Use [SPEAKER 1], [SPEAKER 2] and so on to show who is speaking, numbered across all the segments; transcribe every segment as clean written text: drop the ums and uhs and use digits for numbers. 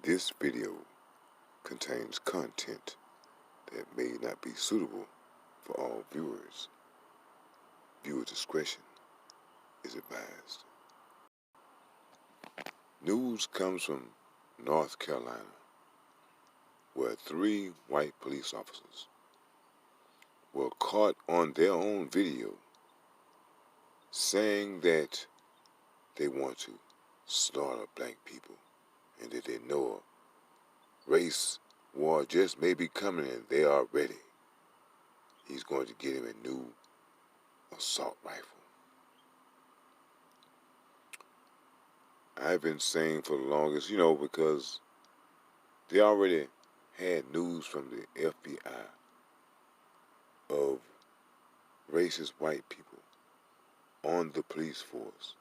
[SPEAKER 1] This video contains content that may not be suitable for all viewers. Viewer discretion is advised. News comes from North Carolina, where 3 white police officers were caught on their own video saying that they want to slaughter black people and that they know a race war just may be coming and they are ready. He's going to get him a new assault rifle. I've been saying for the longest, because they already had news from the FBI of racist white people on the police force.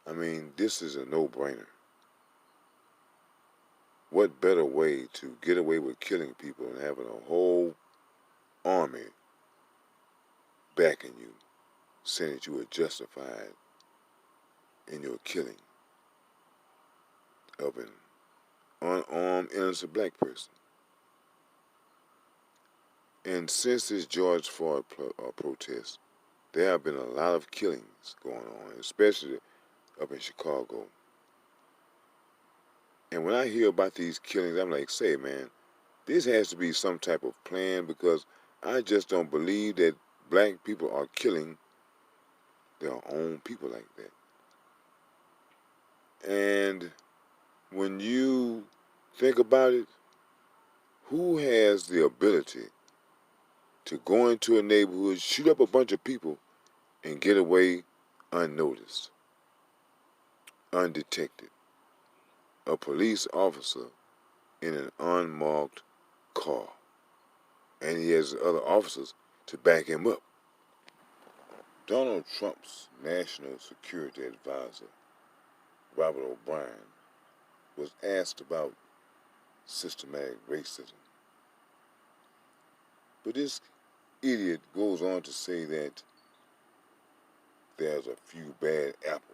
[SPEAKER 1] I mean, this is a no-brainer. What better way to get away with killing people and having a whole army backing you, saying that you were justified in your killing of an unarmed, innocent black person. And since this George Floyd protest, there have been a lot of killings going on, especially up in Chicago. And when I hear about these killings, I'm like, say, man, this has to be some type of plan, because I just don't believe that black people are killing their own people like that. And when you think about it, who has the ability to go into a neighborhood, shoot up a bunch of people, and get away unnoticed, undetected? A police officer in an unmarked car, and he has other officers to back him up. Donald Trump's National Security Advisor, Robert O'Brien, was asked about systematic racism. But this idiot goes on to say that there's a few bad apples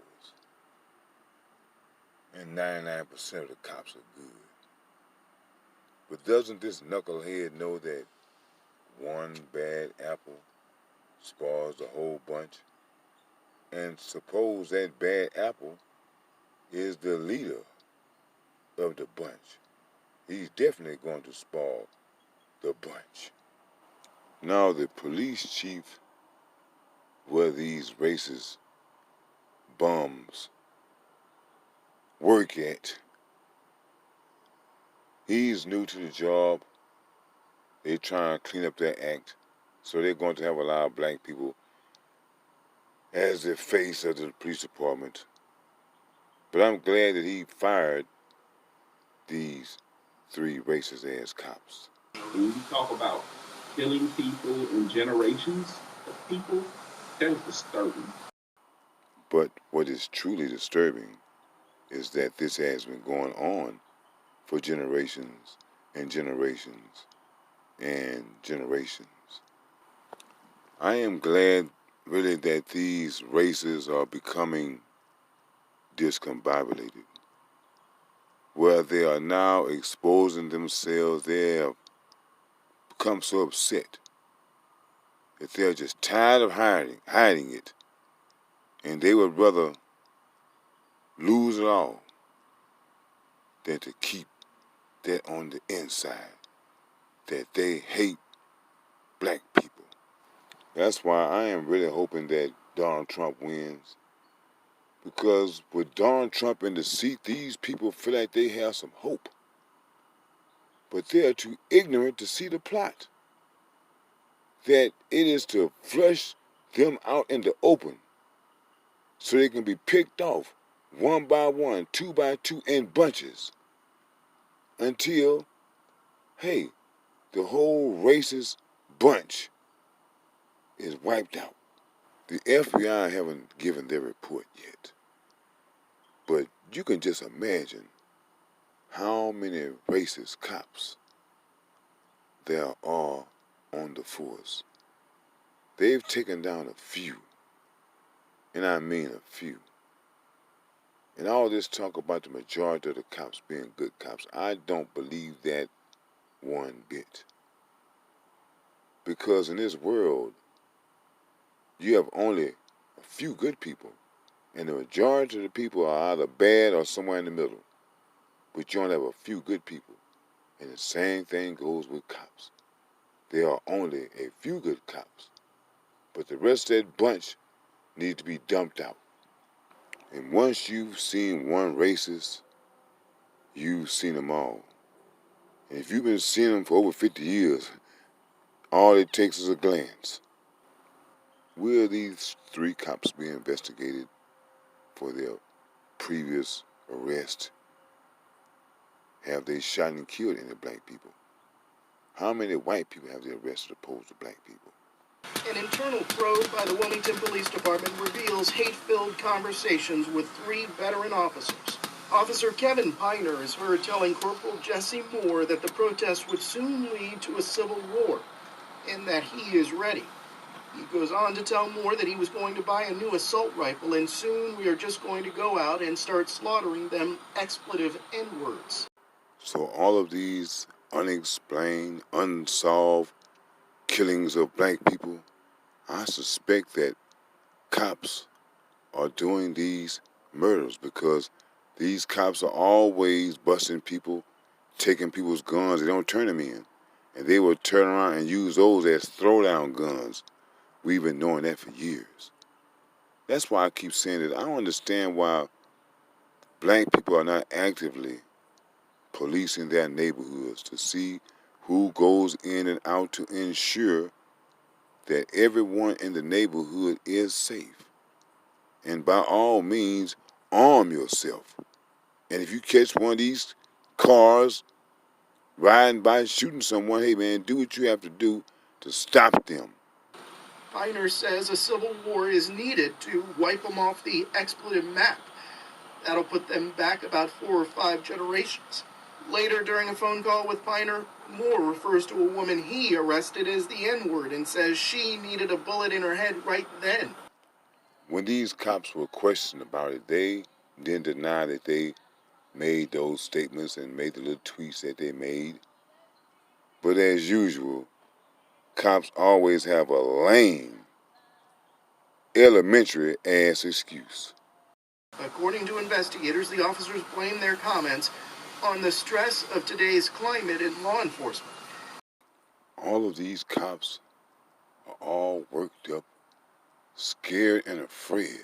[SPEAKER 1] and 99% of the cops are good. But doesn't this knucklehead know that one bad apple spoils the whole bunch? And suppose that bad apple is the leader of the bunch. He's definitely going to spoil the bunch. Now, the police chief where these racist bums work at, he's new to the job. They're trying to clean up their act, so they're going to have a lot of black people as the face of the police department. But I'm glad that he fired these 3 racist-ass cops.
[SPEAKER 2] When you talk about killing people and generations of people, that is disturbing.
[SPEAKER 1] But what is truly disturbing is that this has been going on for generations and generations and generations. I am glad, really, that these races are becoming discombobulated, where they are now exposing themselves. They have become so upset that they're just tired of hiding it, and they would rather lose it all than to keep that on the inside, that they hate black people. That's why I am really hoping that Donald Trump wins, because with Donald Trump in the seat, these people feel like they have some hope, but they are too ignorant to see the plot, that it is to flush them out in the open so they can be picked off one by one, 2 by 2, in bunches, until, hey, the whole racist bunch is wiped out. The FBI haven't given their report yet, but you can just imagine how many racist cops there are on the force. They've taken down a few, and I mean a few. And all this talk about the majority of the cops being good cops, I don't believe that one bit. Because in this world, you have only a few good people, and the majority of the people are either bad or somewhere in the middle. But you only have a few good people. And the same thing goes with cops. There are only a few good cops, but the rest of that bunch need to be dumped out. And once you've seen one racist, you've seen them all. And if you've been seeing them for over 50 years, all it takes is a glance. Will these 3 cops be investigated for their previous arrest? Have they shot and killed any black people? How many white people have they arrested opposed to black people?
[SPEAKER 3] An internal probe by the Wilmington Police Department reveals hate-filled conversations with 3 veteran officers. Officer Kevin Piner is heard telling Corporal Jesse Moore that the protest would soon lead to a civil war, and that he is ready. He goes on to tell Moore that he was going to buy a new assault rifle, and soon we are just going to go out and start slaughtering them expletive N-words.
[SPEAKER 1] So all of these unexplained, unsolved killings of black people, I suspect that cops are doing these murders because these cops are always busting people, taking people's guns. They don't turn them in. And they will turn around and use those as throwdown guns. We've been knowing that for years. That's why I keep saying that I don't understand why black people are not actively policing their neighborhoods to see who goes in and out to ensure that everyone in the neighborhood is safe. And by all means, arm yourself. And if you catch one of these cars riding by shooting someone, hey man, do what you have to do to stop them.
[SPEAKER 3] Piner says a civil war is needed to wipe them off the expletive map. That'll put them back about 4 or 5 generations. Later, during a phone call with Piner, Moore refers to a woman he arrested as the N-word and says she needed a bullet in her head right then.
[SPEAKER 1] When these cops were questioned about it, they didn't deny that they made those statements and made the little tweets that they made. But as usual, cops always have a lame, elementary ass excuse.
[SPEAKER 3] According to investigators, the officers blame their comments on the stress of today's climate in law enforcement.
[SPEAKER 1] All of these cops are all worked up, scared and afraid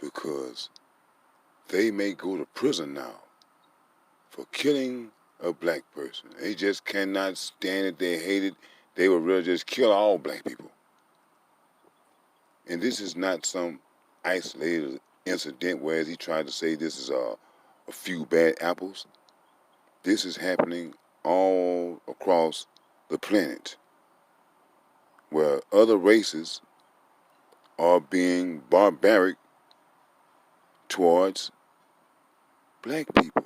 [SPEAKER 1] because they may go to prison now for killing a black person. They just cannot stand it. They hate it. They would rather just kill all black people. And this is not some isolated incident where he tried to say this is a few bad apples. This is happening all across the planet where other races are being barbaric towards black people.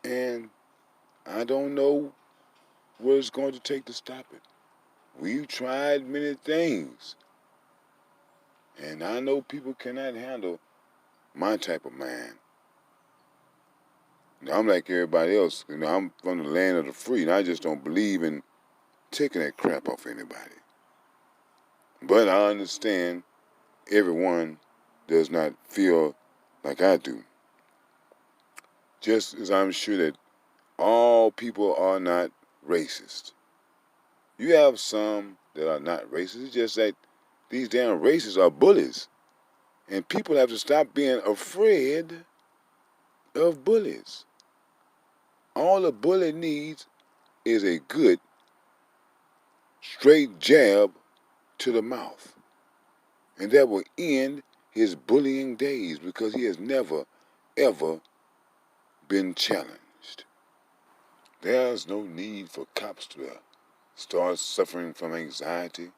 [SPEAKER 1] And I don't know what it's going to take to stop it. We've tried many things. And I know people cannot handle my type of man. Now, I'm like everybody else. I'm from the land of the free, and I just don't believe in taking that crap off anybody. But I understand everyone does not feel like I do. Just as I'm sure that all people are not racist. You have some that are not racist. It's just that these damn racists are bullies. And people have to stop being afraid of bullies. All a bully needs is a good, straight jab to the mouth. And that will end his bullying days because he has never, ever been challenged. There's no need for cops to start suffering from anxiety.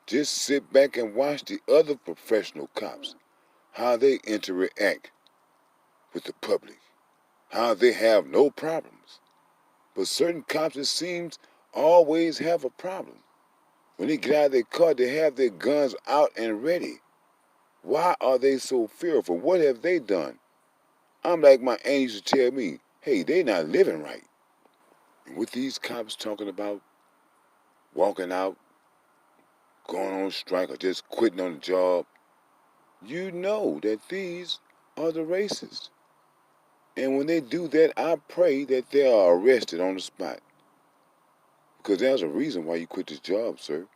[SPEAKER 1] Just sit back and watch the other professional cops, how they interact with the public, how they have no problems. But certain cops, it seems, always have a problem. When they get out of their car, they have their guns out and ready. Why are they so fearful? What have they done? I'm like my aunt used to tell me, hey, they not living right. And with these cops talking about walking out, going on strike, or just quitting on the job, you know that these are the racists. And when they do that, I pray that they are arrested on the spot. Because there's a reason why you quit this job, sir.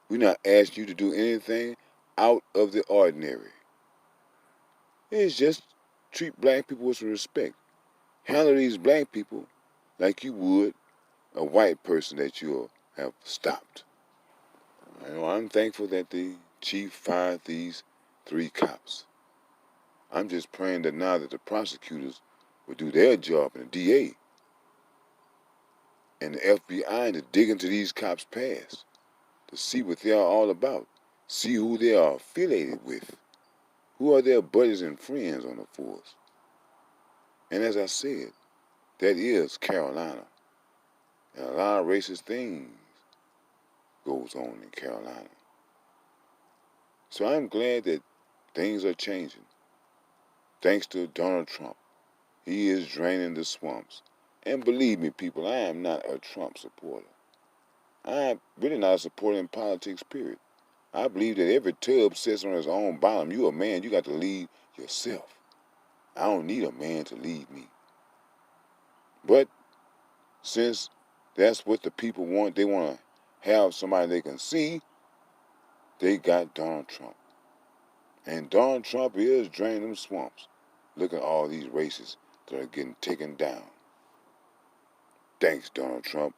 [SPEAKER 1] We're not asking you to do anything out of the ordinary. It's just treat black people with some respect. Handle these black people like you would a white person that you have stopped. I'm thankful that the chief fired these 3 cops. I'm just praying that now that the prosecutors will do their job and the DA and the FBI to dig into these cops' past to see what they are all about, see who they are affiliated with, who are their buddies and friends on the force. And as I said, that is Carolina. And a lot of racist things goes on in Carolina. So I'm glad that things are changing. Thanks to Donald Trump. He is draining the swamps. And believe me, people, I am not a Trump supporter. I'm really not a supporter in politics, period. I believe that every tub sits on its own bottom. You a man, you got to lead yourself. I don't need a man to lead me. But since that's what the people want, they want to have somebody they can see, they got Donald Trump. And Donald Trump is draining them swamps. Look at all these races that are getting taken down. Thanks, Donald Trump.